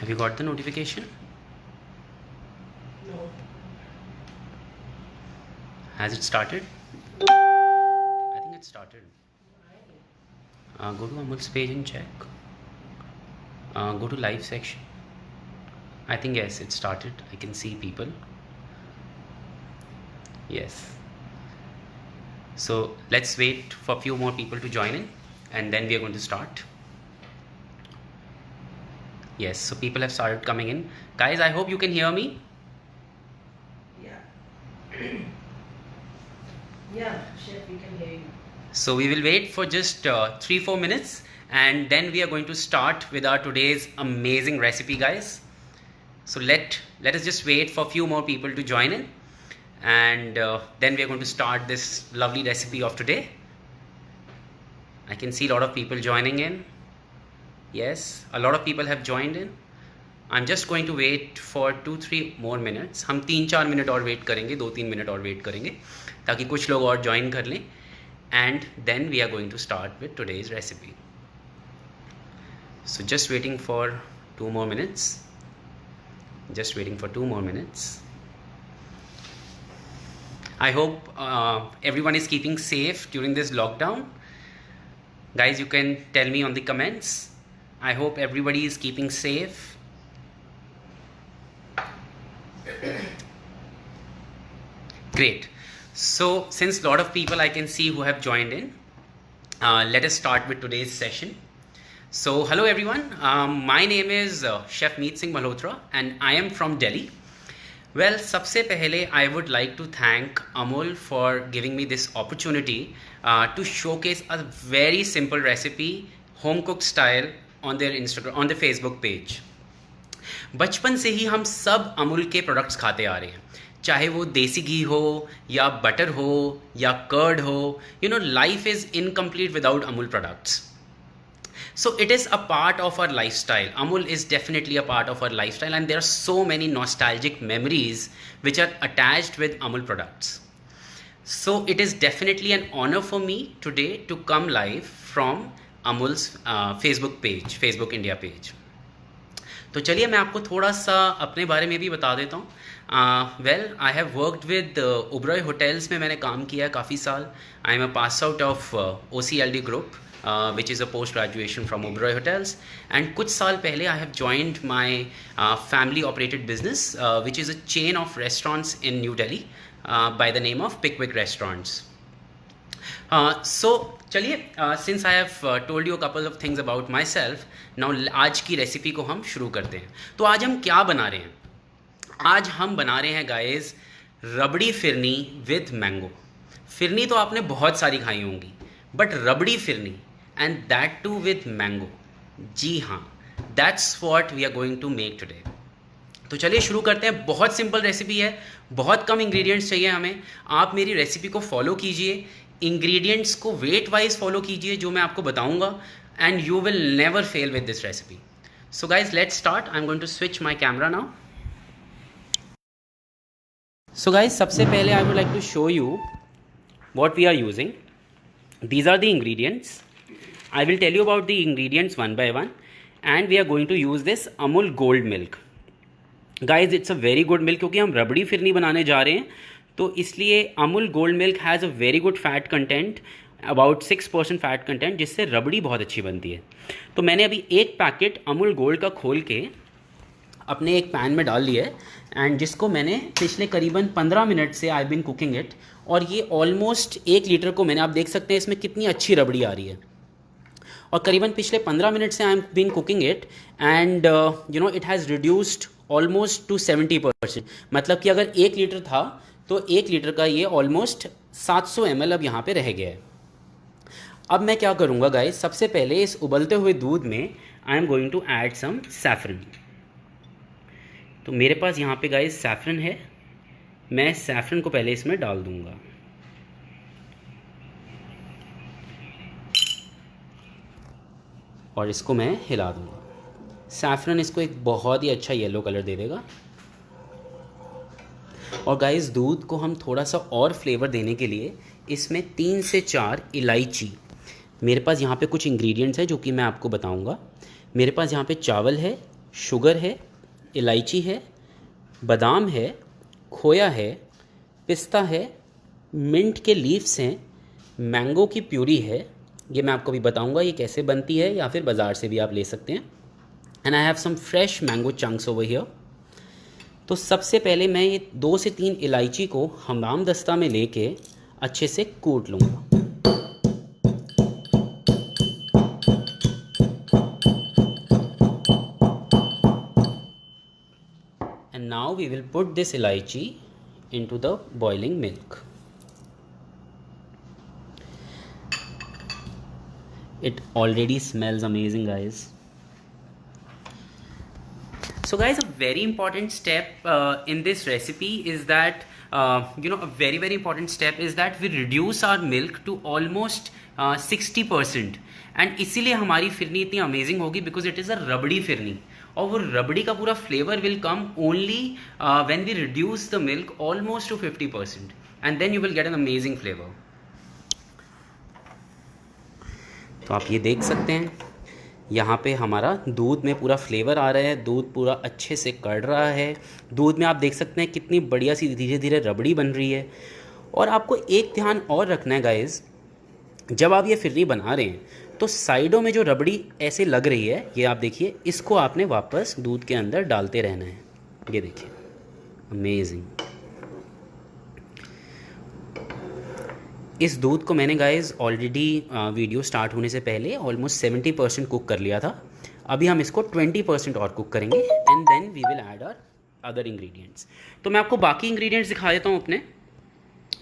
Have you got the notification? No. Has it started? I think it started. Go to Amul's page and check. Go to live section. I think yes, it started. I can see people. Yes. So let's wait for a few more people to join in, and then we are going to start. Yes, so people have started coming in. Guys, I hope you can hear me. Yeah. Yeah, Chef, we can hear you. So we will wait for just 3-4 minutes, and then we are going to start with our today's amazing recipe, guys. So let us just wait for a few more people to join in, and then we are going to start this lovely recipe of today. I can see a lot of people joining in. Yes, a lot of people have joined in. I'm just going to wait for 2-3 more minutes. हम 3-4 minute और wait करेंगे, 2-3 minute और wait करेंगे ताकि कुछ लोग और join कर लें, and then we are going to start with today's recipe. So just waiting for 2 more minutes. Just waiting for 2 more minutes. I hope everyone is keeping safe during this lockdown. Guys, you can tell me on the comments. I hope everybody is keeping safe. Great. So since a lot of people I can see who have joined in, let us start with today's session. So hello everyone, my name is Chef Meet Singh Malhotra and I am from Delhi. Well, सबसे पहले I would like to thank Amul for giving me this opportunity to showcase a very simple recipe, home cooked style, on their Instagram, on the Facebook page. बचपन से ही हम सब अमूल के products खाते आ रहे हैं, चाहे वो देसी घी हो या बटर हो या कर्ड हो. You know, life is incomplete without Amul products. So it is a part of our lifestyle. Amul is definitely a part of our lifestyle, and there are so many nostalgic memories which are attached with Amul products. So it is definitely an honor for me today to come live from Amul's Facebook page, Facebook India page. तो चलिए मैं आपको थोड़ा सा अपने बारे में भी बता देता हूँ. Well, I have worked with Oberoi hotels में मैंने काम किया है काफ़ी साल. I am a pass out of OCLD group, which is a post graduation from Oberoi Hotels, and कुछ साल पहले I have joined my family operated business which is a chain of restaurants in New Delhi by the name of Pickwick Restaurants. So चलिए, since I have told you a couple of things about myself, now आज की recipe को हम शुरू करते हैं. तो आज हम क्या बना रहे हैं? आज हम बना रहे हैं guys rabri phirni with mango. Phirni तो आपने बहुत सारी खाई होंगी, but rabri phirni and that too with mango. जी हाँ, that's what we are going to make today. तो चलिए शुरू करते हैं. बहुत सिंपल रेसिपी है, बहुत कम इंग्रेडिएंट्स चाहिए हमें. आप मेरी रेसिपी को फॉलो कीजिए, इंग्रेडिएंट्स को वेट वाइज फॉलो कीजिए जो मैं आपको बताऊंगा, and you will never fail with this recipe. So guys let's start. I am going to switch my camera now. So guys सबसे पहले I would like to show you what we are using. These are the ingredients. I will tell you about the ingredients one by one, and we are going to use this Amul Gold Milk. Guys, it's a very good milk क्योंकि हम रबड़ी फिरनी बनाने जा रहे हैं, तो इसलिए Amul Gold Milk has a very good fat content, about 6% fat content, जिससे रबड़ी बहुत अच्छी बनती है. तो मैंने अभी एक पैकेट अमूल गोल्ड का खोल के अपने एक पैन में डाल लिया है, एंड जिसको मैंने पिछले करीबन 15 मिनट से आई बिन कुकिंग इट, और ये ऑलमोस्ट 1 लीटर को मैंने, आप देख सकते हैं इसमें कितनी अच्छी रबड़ी आ रही है, और करीबन पिछले 15 मिनट से I am been cooking it, and you know it has reduced almost to 70%. मतलब कि अगर 1 लीटर था तो 1 लीटर का ये ऑलमोस्ट 700 ml अब यहाँ पे रह गया है. अब मैं क्या करूँगा गाइस, सबसे पहले इस उबलते हुए दूध में I am going to add some saffron. तो मेरे पास यहाँ पे गाइस सैफरन है, मैं सैफरन को पहले इसमें डाल दूंगा. और इसको मैं हिला दूंगा. सैफरन इसको एक बहुत ही अच्छा येलो कलर दे देगा. और गाइस दूध को हम थोड़ा सा और फ्लेवर देने के लिए इसमें 3 से 4 इलायची, मेरे पास यहाँ पे कुछ इंग्रेडिएंट्स है जो कि मैं आपको बताऊंगा. मेरे पास यहाँ पे चावल है, शुगर है, इलायची है, बादाम है, खोया है, पिस्ता है, मिंट के लीव्स हैं, मैंगो की प्यूरी है। ये मैं आपको भी बताऊंगा ये कैसे बनती है, या फिर बाज़ार से भी आप ले सकते हैं। And I have some fresh mango chunks over here. तो सबसे पहले मैं ये 2 से 3 इलायची को हमाम दस्ता में लेके अच्छे से कूट लूँगा। And now we will put this elaichi into the boiling milk. It already smells amazing, guys. So guys, a very important step in this recipe is that a very important step is that we reduce our milk to almost 60%. And इसीलिए हमारी फिरनी इतनी amazing होगी because it is a rabri phirni, और वो रबड़ी का पूरा flavour will come only when we reduce the milk almost to 50%, and then you will get an amazing flavour. तो आप ये देख सकते हैं यहाँ पे हमारा दूध में पूरा फ्लेवर आ रहा है, दूध पूरा अच्छे से कड़ रहा है। दूध में आप देख सकते हैं कितनी बढ़िया सी धीरे धीरे रबड़ी बन रही है। और आपको एक ध्यान और रखना है गाइस, जब आप ये फिरनी बना रहे हैं तो साइडों में जो रबड़ी ऐसे लग रही है, ये आप देखिए, इसको आपने वापस दूध के अंदर डालते रहना है। ये देखिए, अमेजिंग। इस दूध को मैंने गाइस ऑलरेडी वीडियो स्टार्ट होने से पहले ऑलमोस्ट 70% कुक कर लिया था। अभी हम इसको 20% और कुक करेंगे and then we will add our other ingredients. तो मैं आपको बाकी इंग्रेडिएंट्स दिखा देता हूँ अपने।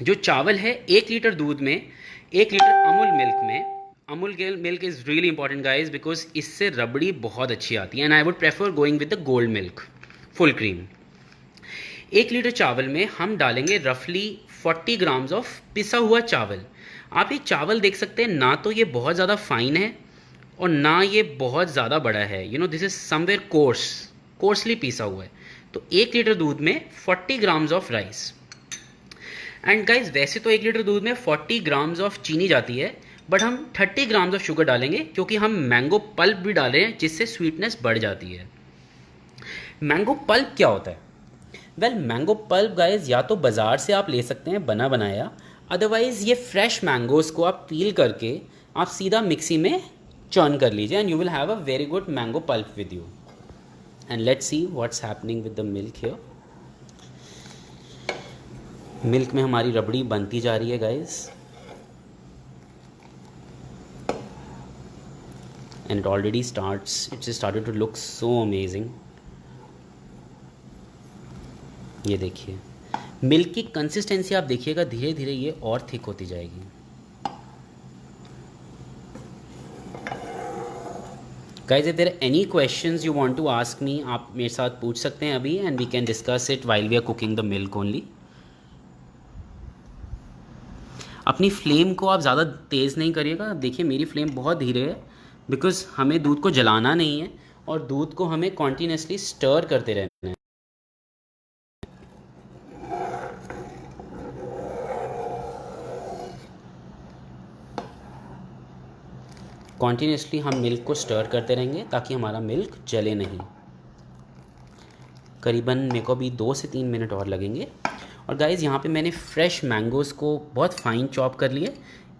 जो चावल है 1 लीटर दूध में 1 लीटर अमूल मिल्क में, Amul milk is really important guys because इससे रबड़ी बहुत अच्छी आती है and I would prefer going with the gold milk full cream. 1 litre चावल में हम डालेंगे रफली 40 ग्राम्स ऑफ पिसा हुआ चावल। आप ये चावल देख सकते हैं, ना तो ये बहुत ज़्यादा फाइन है और ना ये बहुत ज़्यादा बड़ा है। दिस इज समवेयर कोर्सली पीसा हुआ है। तो 1 लीटर दूध में 40 grams of rice. And guys वैसे तो 1 लीटर दूध में 40 ग्राम्स ऑफ चीनी जाती है, बट हम 30 ग्राम्स ऑफ शुगर डालेंगे क्योंकि हम मैंगो पल्प भी डाल रहे हैं जिससे स्वीटनेस बढ़ जाती है। मैंगो पल्प क्या होता है? वेल, मैंगो पल्प गाइज या तो बाज़ार से आप ले सकते हैं बना बनाया, अदरवाइज़ ये फ्रेश मैंगोज़ को आप पील करके आप सीधा मिक्सी में चर्न कर लीजिए and you will have a very good mango pulp with you. And let's see what's happening with the milk here. Milk में हमारी रबड़ी बनती जा रही है guys, and it already started to look so amazing। ये देखिए, मिल्क की consistency आप देखिएगा, धीरे धीरे ये और थिक होती जाएगी। Guys if there are any questions you want to ask me, आप मेरे साथ पूछ सकते हैं अभी and we can discuss it while we are cooking the milk only. अपनी फ्लेम को आप ज़्यादा तेज़ नहीं करिएगा। देखिए मेरी फ्लेम बहुत धीरे है बिकॉज हमें दूध को जलाना नहीं है और दूध को हमें कॉन्टीन्यूसली स्टर करते रहना है। कॉन्टीन्यूसली हम मिल्क को स्टर करते रहेंगे ताकि हमारा मिल्क जले नहीं। करीबन मेरे को भी 2 से 3 मिनट और लगेंगे। और गाइज़ यहाँ पे मैंने फ्रेश मैंगोज़ को बहुत फाइन चॉप कर लिए।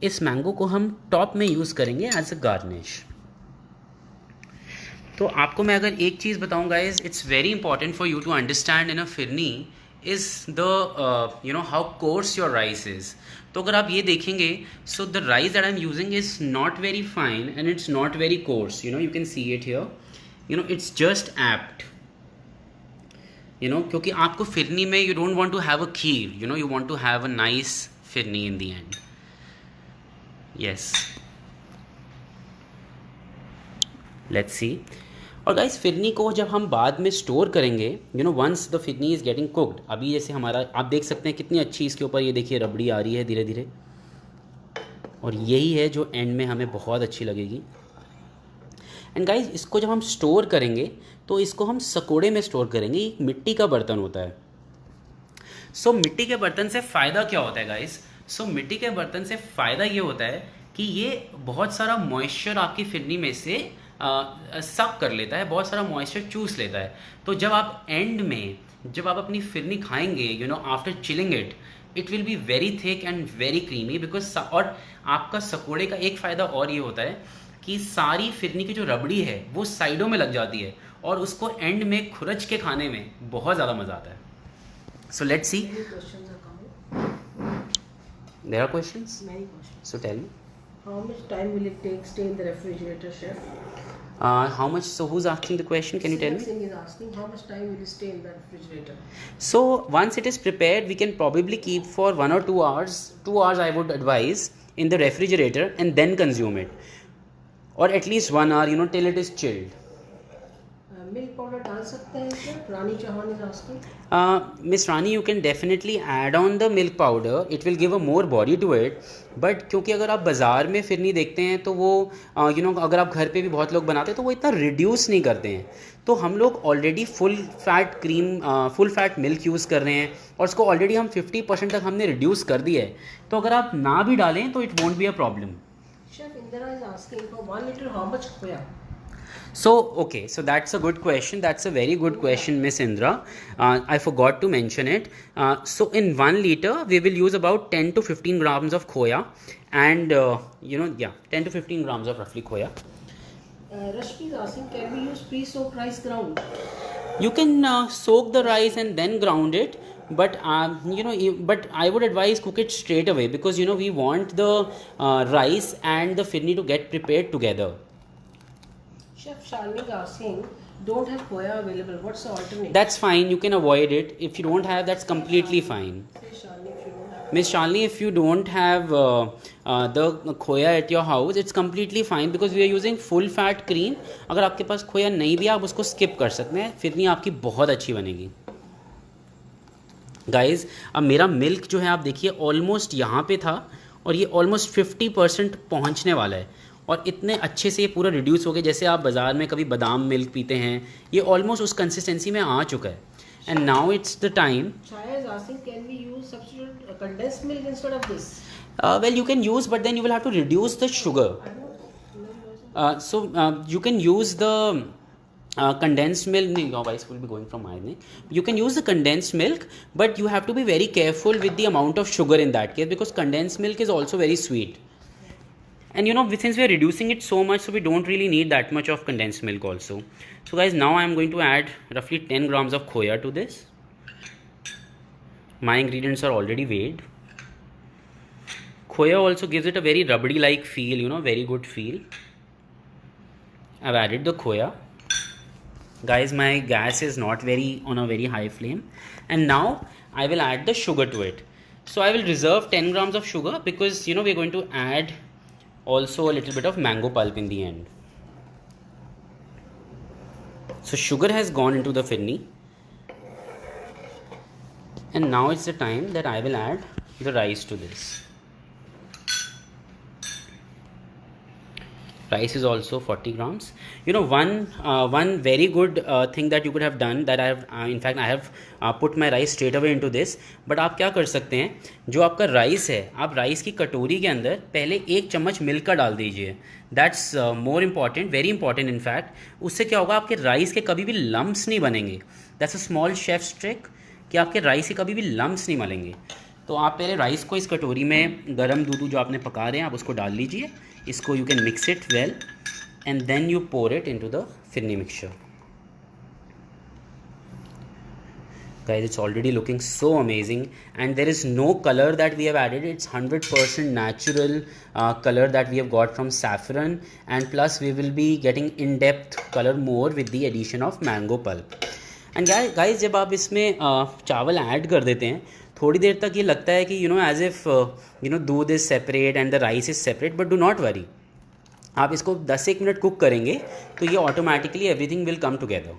इस मैंगो को हम टॉप में यूज़ करेंगे एज अ गार्निश। तो आपको मैं अगर एक चीज़ बताऊँ guys, it's very important for you to understand in a phirni is the how coarse your rice is. तो अगर आप ये देखेंगे, so the rice that I am using is not very fine and it's not very coarse. You can see it here, it's just apt. क्योंकि आपको फिरनी में you don't want to have a kheer, you want to have a nice phirni in the and. Yes, let's see. और guys phirni को जब हम बाद में store करेंगे, once the phirni is getting cooked, अभी जैसे हमारा आप देख सकते हैं कितनी अच्छी इसके ऊपर ये देखिए रबड़ी आ रही है धीरे धीरे, और यही है जो एंड में हमें बहुत अच्छी लगेगी। एंड गाइस इसको जब हम स्टोर करेंगे तो इसको हम सकोड़े में स्टोर करेंगे। एक मिट्टी का बर्तन होता है। सो मिट्टी के बर्तन से फ़ायदा क्या होता है गाइस? सो मिट्टी के बर्तन से फ़ायदा ये होता है कि ये बहुत सारा मॉइस्चर आपकी फिरनी में से सक कर लेता है, बहुत सारा मॉइस्चर चूस लेता है। तो जब आप एंड में जब आप अपनी फिरनी खाएंगे, you know after chilling it will be very thick and very creamy because. और आपका सकोड़े का एक फ़ायदा और ये होता है कि सारी फिरनी की जो रबड़ी है वो साइडों में लग जाती है और उसको एंड में खुरच के खाने में बहुत ज़्यादा मज़ा आता है। So let's see, there are questions, so tell me. How much time will it take stay in the refrigerator, chef? How much? So who's asking the question? Can you tell me? Singh is asking how much time will it stay in the refrigerator? So once it is prepared, we can probably keep for 1 or 2 hours. 2 hours I would advise in the refrigerator and then consume it, or at least 1 hour, you know, till it is chilled. Milk powder डाल सकते हैं क्या? Rani Chauhan is asking. Miss Rani, you can definitely add on the milk powder. It will give a more body to it. But क्योंकि अगर आप बाज़ार में फिरनी देखते हैं तो वो यू नो अगर आप घर पे भी बहुत लोग बनाते हैं तो वो इतना रिड्यूस नहीं करते हैं। तो हम लोग already full fat milk use कर रहे हैं और उसको ऑलरेडी हम 50% तक हमने रिड्यूस कर दिया है। तो अगर आप ना भी डालें तो it won't be a problem. Chef Indira is asking for 1 liter how much khoya? So, okay, so that's a good question. That's a very good question, Miss Indra. I forgot to mention it. So, in 1 liter, we will use about 10 to 15 grams of khoya and, 10 to 15 grams of roughly khoya. Rashmi is asking, can we use pre-soaked rice ground? You can soak the rice and then ground it. But but I would advise cook it straight away because we want the rice and the firni to get prepared together. Chef Shalini is asking, don't have khoya available. What's the alternative? That's fine. You can avoid it. If you don't have, that's completely fine. Say Shalini if you don't have. Miss Shalini, if you don't have the खोया at your house, it's completely fine because we are using full fat cream. अगर आपके पास खोया नहीं भी, आप उसको skip कर सकते हैं, फिरनी आपकी बहुत अच्छी बनेगी। गाइज, अब मेरा मिल्क जो है आप देखिए ऑलमोस्ट यहाँ पे था और ये ऑलमोस्ट 50% पहुँचने वाला है और इतने अच्छे से ये पूरा रिड्यूस हो गया। जैसे आप बाज़ार में कभी बादाम मिल्क पीते हैं, ये ऑलमोस्ट उस कंसिस्टेंसी में आ चुका है। And now it's the time. Chaya is asking, can we use substitute condensed milk instead of this? Well, you can use, but then you will have to reduce the sugar. So you can use the condensed milk. No, your voice will be going from my name. You can use the condensed milk, but you have to be very careful with the amount of sugar in that case because condensed milk is also very sweet. And since we are reducing it so much, so we don't really need that much of condensed milk also. So guys, now I am going to add roughly 10 grams of khoya to this. My ingredients are already weighed. Khoya also gives it a very rubbery like feel, very good feel. I've added the khoya. Guys, my gas is not on a very high flame. And now I will add the sugar to it. So I will reserve 10 grams of sugar because we're going to add also a little bit of mango pulp in the end. So sugar has gone into the firni. And now it's the time that I will add the rice to this. Rice is also 40 grams. One very good thing that you could have done that I have put my rice straight away into this. But आप क्या कर सकते हैं, जो आपका rice है, आप rice की कटोरी के अंदर पहले 1 चम्मच मिल्क का डाल दीजिए. That's more important, very important in fact. उससे क्या होगा, आपके राइस के कभी भी लम्प्स नहीं बनेंगे. That's a small chef's trick कि आपके राइस के कभी भी लम्प्स नहीं बनेंगे. तो आप पहले राइस को इस कटोरी में गर्म दूध जो आपने पका रहे हैं आप उसको डाल लीजिए. इसको you can mix it well and then you pour it into the firni mixture. Guys, it's already looking so amazing and there is no color that we have added. It's 100% natural color that we have got from saffron, and plus we will be getting in-depth color more with the addition of mango pulp. And guys, जब आप इसमें चावल add कर देते हैं थोड़ी देर तक ये लगता है कि एज इफ दूध is separate and the rice is separate, but do not worry. आप इसको 10-1 मिनट कुक करेंगे तो ये automatically everything will come together.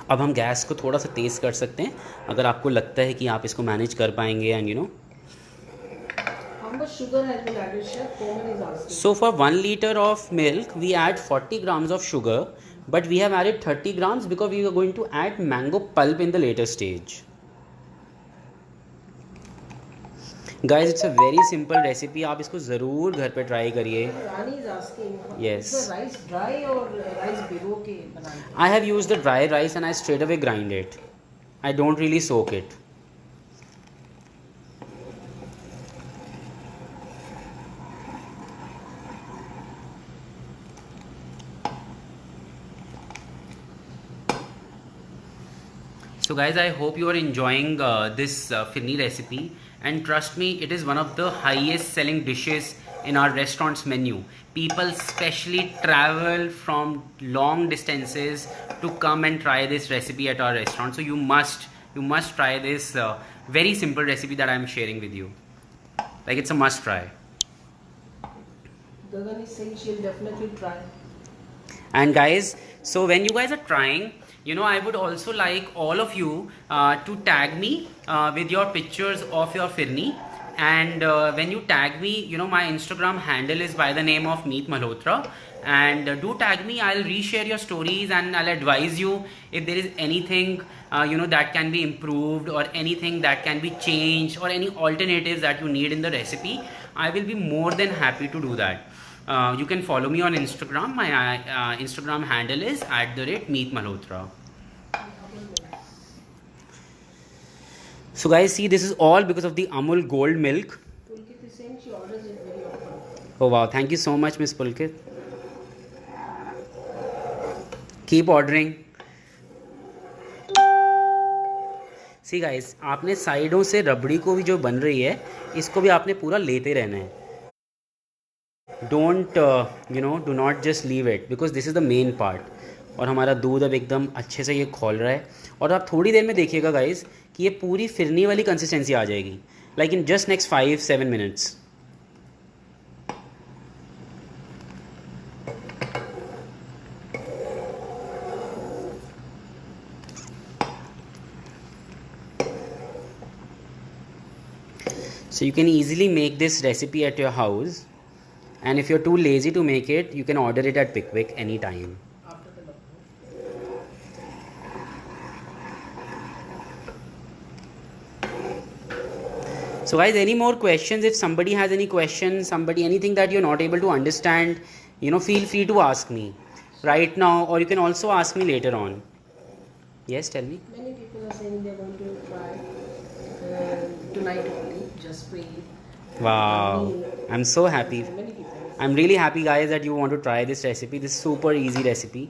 अब हम गैस को थोड़ा सा तेज़ कर सकते हैं अगर आपको लगता है कि आप इसको मैनेज कर पाएंगे. And How much sugar has been added, chef? Coleman is asking. So for 1 liter of milk, we add 40 grams of sugar, but we have added 30 grams because we are going to add mango pulp in the later stage. Guys it's a very simple recipe, आप इसको ज़रूर घर पे try करिए. Rani is asking, Yes. is the rice dry or rice भिगो के बनाते हैं? I have used the dry rice and I straight away grind it. I don't really soak it. So guys, I hope you are enjoying this firni recipe, and trust me, it is one of the highest selling dishes in our restaurant's menu. People specially travel from long distances to come and try this recipe at our restaurant. So you must try this very simple recipe that I am sharing with you. Like, it's a must try. Gagan is saying she'll definitely try. And guys, so when you guys are trying, you know, I would also like all of you to tag me with your pictures of your firni. And when you tag me, you know, my Instagram handle is by the name of Meet Malhotra. And do tag me. I'll reshare your stories and I'll advise you if there is anything you know, that can be improved, or anything that can be changed, or any alternatives that you need in the recipe. I will be more than happy to do that. You can follow me on Instagram. My Instagram handle is @meetmalhotra. So guys, see, this is all because of the Amul Gold milk. Pulkit is saying she orders it very often. Oh wow, thank you so much, Miss Pulkit. Keep ordering. See guys, आपने साइडों से रबड़ी को भी जो बन रही है, इसको भी आपने पूरा लेते रहना है. Don't you know, do not just leave it, because this is the main part. और हमारा दूध अब एकदम अच्छे से ये खोल रहा है. और आप थोड़ी देर में देखिएगा गाइस कि ये पूरी फिरनी वाली कंसिस्टेंसी आ जाएगी, like in just next 5-7 minutes. So you can easily make this recipe at your house, and if you're too lazy to make it, you can order it at Pickwick anytime. After the lockdown. So guys, any more questions? If somebody has any questions, anything that you're not able to understand, you know, feel free to ask me right now, or you can also ask me later on. Yes, tell me. Many people are saying they're going to try tonight only, just for you. Wow, I'm so happy. Many people. I'm really happy, guys, that you want to try this recipe. This super easy recipe.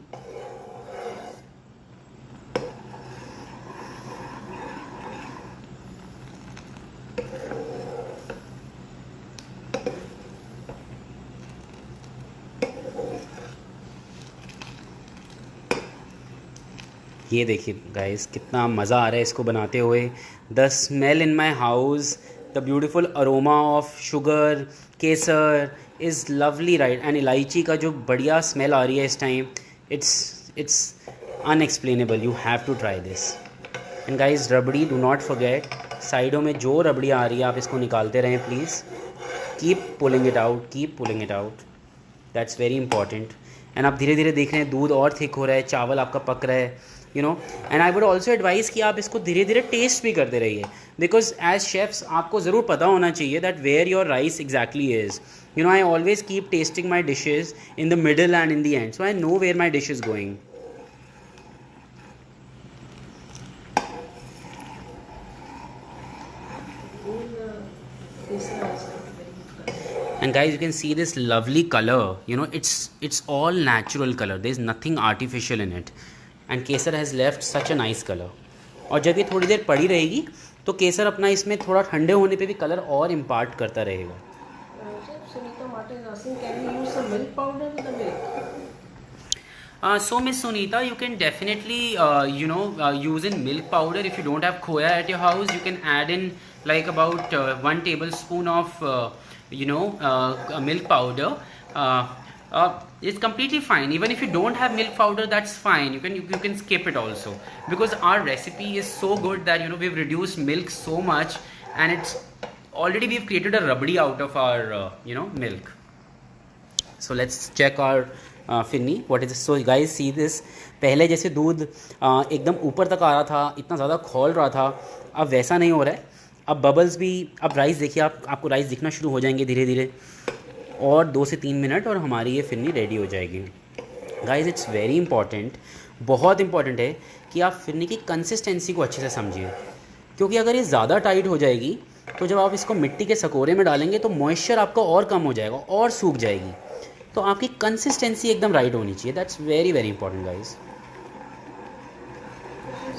ये देखिए guys, कितना मज़ा आ रहा है इसको बनाते हुए. The smell in my house, the beautiful aroma of sugar, kesar is lovely, right. And इलायची का जो बढ़िया स्मेल आ रही है इस time, it's unexplainable. You have to try this. And guys, rabri, do not forget, साइडों में जो रबड़ी आ रही है आप इसको निकालते रहें please. Keep pulling it out, keep pulling it out. That's very important. And आप धीरे धीरे देख रहे हैं दूध और थिक हो रहा है, चावल आपका पक रहा है, you know. And I would also advice कि आप इसको धीरे धीरे टेस्ट भी करते रहिए, बिकॉज एज शेफ्स आपको ज़रूर पता होना चाहिए that where your rice exactly is. You know, I always keep tasting my dishes in the middle and in the end, so I know where my dish is going. And guys, you can see this lovely color, you know, it's all natural color, there is nothing artificial in it, and kesar has left such a nice color. और जब ये थोड़ी देर पड़ी रहेगी तो केसर अपना इसमें थोड़ा ठंडे होने पे भी कलर और इम्पार्ट करता रहेगा. Sunita Martin is asking, can we use some milk powder with the milk? So Miss Sunita, you can definitely use in milk powder. If you don't have khoya at your house, you can add in like about 1 tablespoon of milk powder. It's completely fine. Even if you don't have milk powder, that's fine. You can skip it also, because our recipe is so good that we've reduced milk so much, and it's already we've created a rabdi out of our milk. So let's check our phirni. What is. So guys, see this. पहले जैसे दूध एकदम ऊपर तक आ रहा था, इतना ज़्यादा खोल रहा था, अब वैसा नहीं हो रहा है. अब बबल्स भी, अब राइस देखिए, आपको राइस दिखना शुरू हो जाएंगे धीरे धीरे, और 2 से 3 मिनट और हमारी ये फिरनी रेडी हो जाएगी। गाइस इट्स वेरी इंपॉर्टेंट, बहुत इंपॉर्टेंट है कि आप फिरनी की कंसिस्टेंसी को अच्छे से समझिए, क्योंकि अगर ये ज़्यादा टाइट हो जाएगी तो जब आप इसको मिट्टी के सकोरे में डालेंगे तो मॉइस्चर आपका और कम हो जाएगा और सूख जाएगी। तो आपकी कंसिस्टेंसी एकदम राइट होनी चाहिए। That's very very important guys.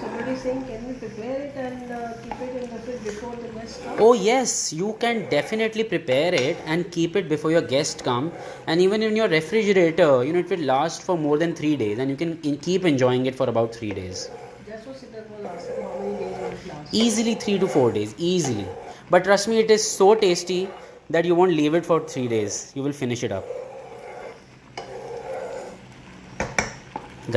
Somebody is saying, can we prepare it and keep it in the fridge before the guests come? Oh yes, you can definitely prepare it and keep it before your guests come, and even in your refrigerator, you know, it will last for more than 3 days, and you can keep enjoying it for about 3 days. That's what Siddharth was asking, how many days will it last? Easily 3 to 4 days, easily. But trust me, it is so tasty that you won't leave it for 3 days. You will finish it up.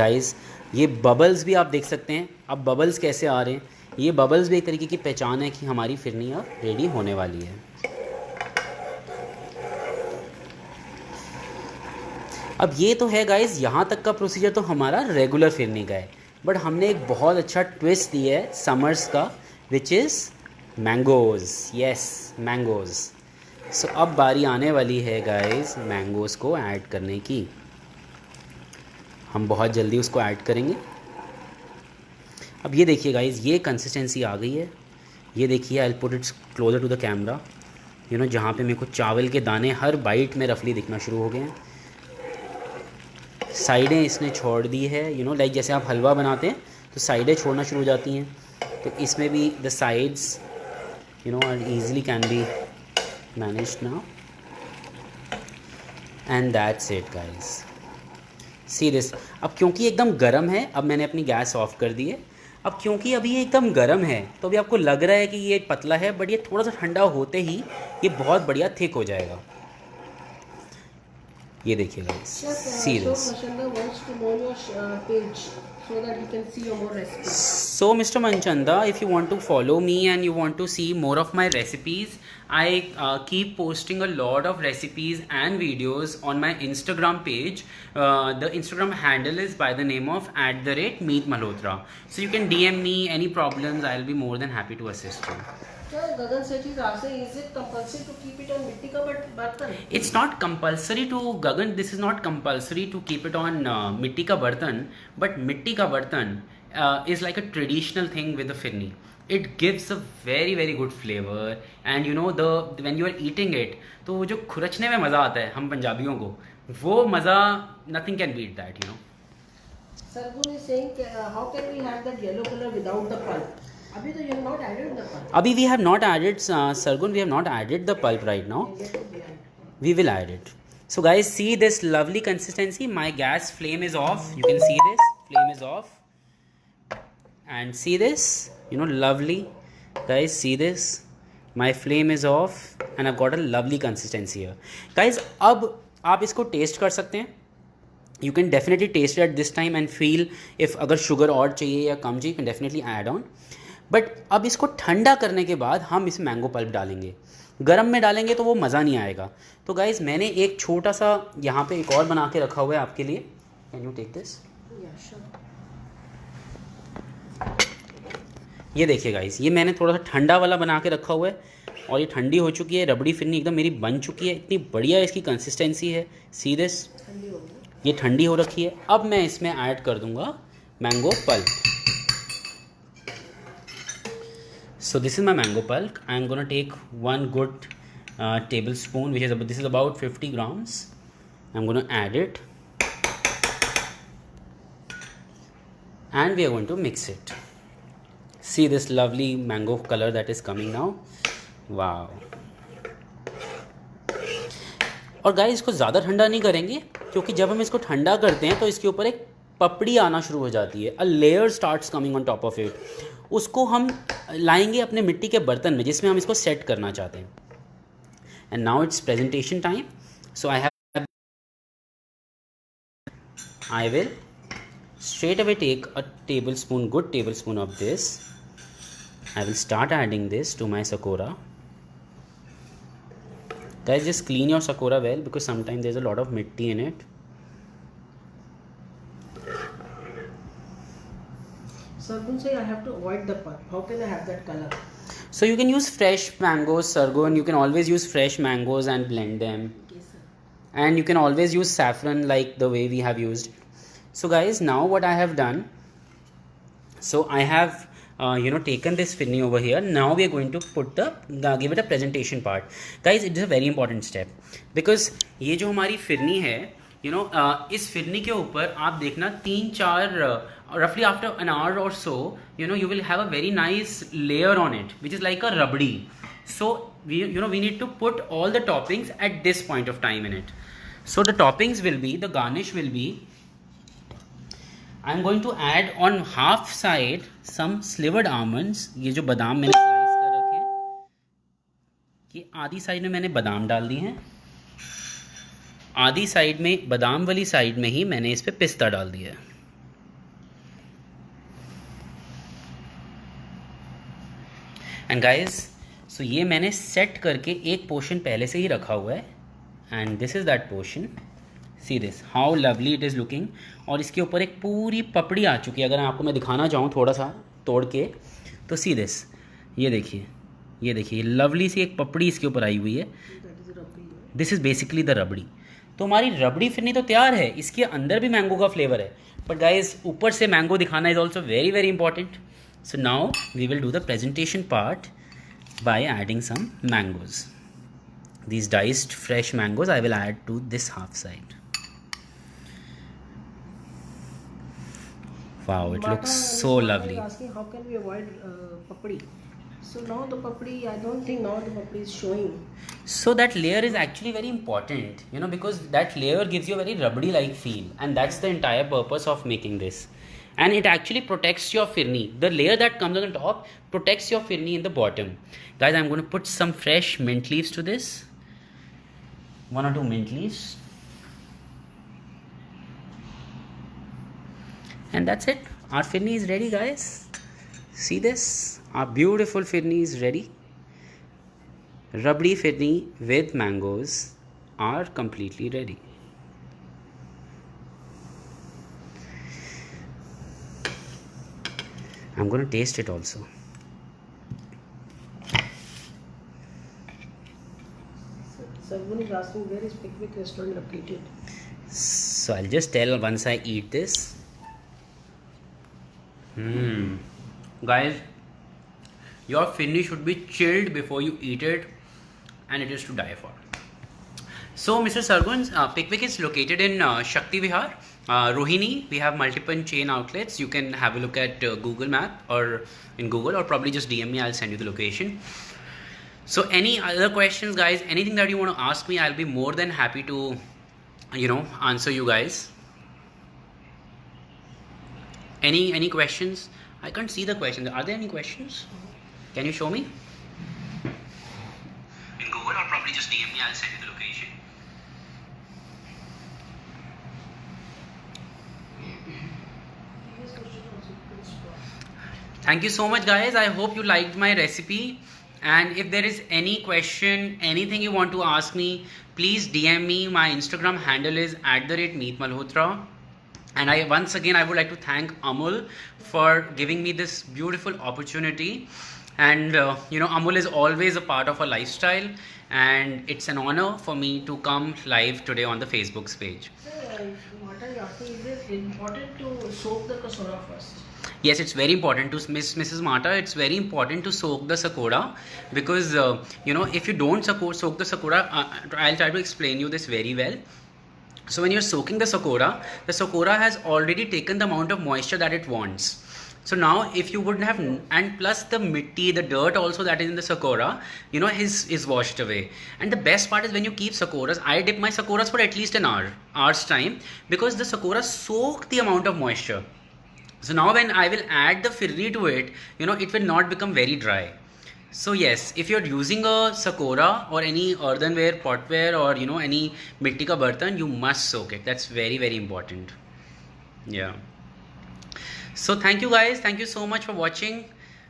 Guys, ये bubbles भी आप देख सकते हैं। अब bubbles कैसे आ रहे हैं, ये बबल्स भी एक तरीके की पहचान है कि हमारी फिरनी अब रेडी होने वाली है। अब ये तो है गाइस, यहाँ तक का प्रोसीजर तो हमारा रेगुलर फिरनी का है, बट हमने एक बहुत अच्छा ट्विस्ट दिया है समर्स का, which is mangoes. Yes, mangoes. So अब बारी आने वाली है गाइस मैंगोज़ को ऐड करने की। हम बहुत जल्दी उसको ऐड करेंगे। अब ये देखिए गाइस, ये कंसिस्टेंसी आ गई है। ये देखिए, I will put it closer to the camera, you know, जहाँ पे मेरे को चावल के दाने हर बाइट में रफली दिखना शुरू हो गए हैं। साइडें इसने छोड़ दी है, यू नो, लाइक जैसे आप हलवा बनाते हैं तो साइडें छोड़ना शुरू हो जाती हैं, तो इसमें भी the sides, you know, are easily can be managed now, and that's it guys. See this. अब क्योंकि एकदम गर्म है, अब मैंने अपनी गैस ऑफ कर दी है। अब क्योंकि अभी ये एकदम गर्म है तो अभी आपको लग रहा है कि ये पतला है, बट ये थोड़ा सा ठंडा होते ही ये बहुत बढ़िया थिक हो जाएगा। ये देखिए guys, see this. So that you can see your more recipes. So Mr. Manchanda, if you want to follow me and you want to see more of my recipes, I keep posting a lot of recipes and videos on my Instagram page. The Instagram handle is by the name of @meetmalhotra. So you can DM me any problems. I'll be more than happy to assist you. So Gagan Sethi is asking, is it compulsory to keep it on mitti ka bartan? It's not compulsory to, Gagan, this is not compulsory to keep it on mitti ka bartan, but mitti ka bartan is like a traditional thing with the firni. It gives a very very good flavor, and you know, when you are eating it, तो वो जो खुरचने में मज़ा आता है हम पंजाबियों को, वो मज़ा nothing can beat that, you know. Sargun is saying, how can we have that yellow color without the pulp? Abhi to you have not added the pulp. Abhi we have not added, Sargun, we have not added the pulp right now. We will add it. So guys, see this lovely consistency. My gas flame is off. You can see this flame is off, and see this, you know, lovely. Guys, see this. My flame is off and I've got a lovely consistency here. Guys, अब आप इसको test कर सकते हैं. You can definitely taste it at this time and feel if अगर sugar और चाहिए या कम चाहिए, you can definitely add on. But अब इसको ठंडा करने के बाद हम इसमें मैंगो पल्प डालेंगे। गरम में डालेंगे तो वो मज़ा नहीं आएगा। तो गाइज़, मैंने एक छोटा सा यहाँ पे एक और बना के रखा हुआ है आपके लिए। Can you take this? ये देखिए गाइज़, ये मैंने थोड़ा सा ठंडा वाला बना के रखा हुआ है और ये ठंडी हो चुकी है। रबड़ी फिरनी एकदम मेरी बन चुकी है, इतनी बढ़िया इसकी कंसिस्टेंसी है। सी दिस, ये ठंडी हो रखी है। अब मैं इसमें ऐड कर दूँगा mango pulp. So this is my mango pulp. I am gonna take 1 good tablespoon, which is this is about 50 grams. I'm gonna add it, and we are going to mix it. See this lovely mango color that is coming now. Wow. और guys, इसको ज़्यादा ठंडा नहीं करेंगे, क्योंकि जब हम इसको ठंडा करते हैं तो इसके ऊपर एक पपड़ी आना शुरू हो जाती है। A layer starts coming on top of it. उसको हम लाएंगे अपने मिट्टी के बर्तन में जिसमें हम इसको सेट करना चाहते हैं। And now it's presentation time. So I will straight away take a tablespoon, good tablespoon of this. I will start adding this to my sakora. Guys, just clean your sakora well, because sometimes there's a lot of mitti in it. Sargun say I have to avoid the pulp. How can I have that color? So you can use fresh mangoes, Sargun. You can always use fresh mangoes and blend them. Okay, sir. And you can always use saffron like the way we have used. So guys, now what I have done, so I have taken this firni over here. Now we are going to put the give it a presentation part. Guys, it is a very important step because ये जो हमारी फिरनी है, इस फिरनी के ऊपर आप देखना 3-4 roughly after an hour or so, you will have a very nice layer on it, which is like a rabdi. So we need to put all the toppings at this point of time in it. So the toppings will be, the garnish will be, I'm going to add on half side some slivered almonds. ये जो बादाम मैंने slice कर रखे हैं, ये आधी side में मैंने बादाम डाल दिए हैं, आधी साइड में बादाम वाली साइड में ही मैंने इस पे पिस्ता डाल दिया है. एंड गाइस, सो ये मैंने सेट करके एक पोर्शन पहले से ही रखा हुआ है. And this is that portion. See this how lovely it is looking. और इसके ऊपर एक पूरी पपड़ी आ चुकी है. अगर आपको मैं दिखाना चाहूँ थोड़ा सा तोड़ के, तो सी दिस, ये देखिए लवली सी एक पपड़ी इसके ऊपर आई हुई है. दिस इज़ बेसिकली द रबड़ी. तो हमारी रबड़ी फिरनी तो तैयार है, इसके अंदर भी मैंगो का फ्लेवर है, बट गाइज ऊपर से मैंगो दिखाना is also very very important. So now we will do the presentation part by adding some mangoes. These diced fresh mangoes I will add to this half side. Wow, it looks so lovely. Asking how can we avoid papdi? So now the papdi, I don't think now the papdi is showing. So that layer is actually very important, because that layer gives you a very rubbery like feel, and that's the entire purpose of making this. And it actually protects your firni. The layer that comes on the top protects your firni in the bottom. Guys, I'm going to put some fresh mint leaves to this. 1 or 2 mint leaves. And that's it. Our firni is ready, guys. See this? Our beautiful firni is ready. Rabdi firni with mangoes are completely ready. I'm going to taste it also. Someone is asking where is Picnic Restaurant located? So I'll just tell once I eat this. Guys, your firni should be chilled before you eat it, and it is to die for. So Mr. Sargun, Pickwick is located in Shakti Vihar, Rohini. We have multiple chain outlets. You can have a look at Google Map or in Google, or probably just DM me. I'll send you the location. So any other questions, guys? Anything that you want to ask me, I'll be more than happy to, answer you guys. Any questions? I can't see the questions. Are there any questions? Can you show me? In Google, or probably just DM me. I'll send you the location. Thank you so much, guys. I hope you liked my recipe. And if there is any question, anything you want to ask me, please DM me. My Instagram handle is @meetmalhotra. And once again, I would like to thank Amul for giving me this beautiful opportunity. And Amul is always a part of our lifestyle, and it's an honor for me to come live today on the Facebook page. Sir, what are you asking? Is it important to soak the kasora first? Yes, it's very important to Mrs. Mata. It's very important to soak the sakora, because if you don't soak the sakora, I'll try to explain you this very well. So when you're soaking the sakora has already taken the amount of moisture that it wants. So now if you wouldn't have, and plus the mitti, the dirt also that is in the sakora, is washed away. And the best part is when you keep sakoras, I dip my sakoras for at least an hour's time, because the sakoras soak the amount of moisture. So now when I will add the firni to it, it will not become very dry. So yes, if you're using a sakora or any earthenware, potware, or any mitti ka bartan, you must soak it. That's very very important. Yeah. So thank you guys. Thank you so much for watching.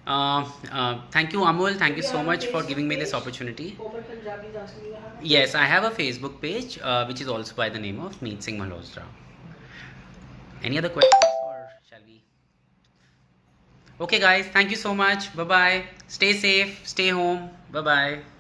Thank you Amul. Thank you so much for giving me this opportunity. Yes, I have a Facebook page which is also by the name of Meet Singh Malhotra. Any other questions, or shall we? Okay, guys, thank you so much. Bye bye. Stay safe, stay home. Bye bye.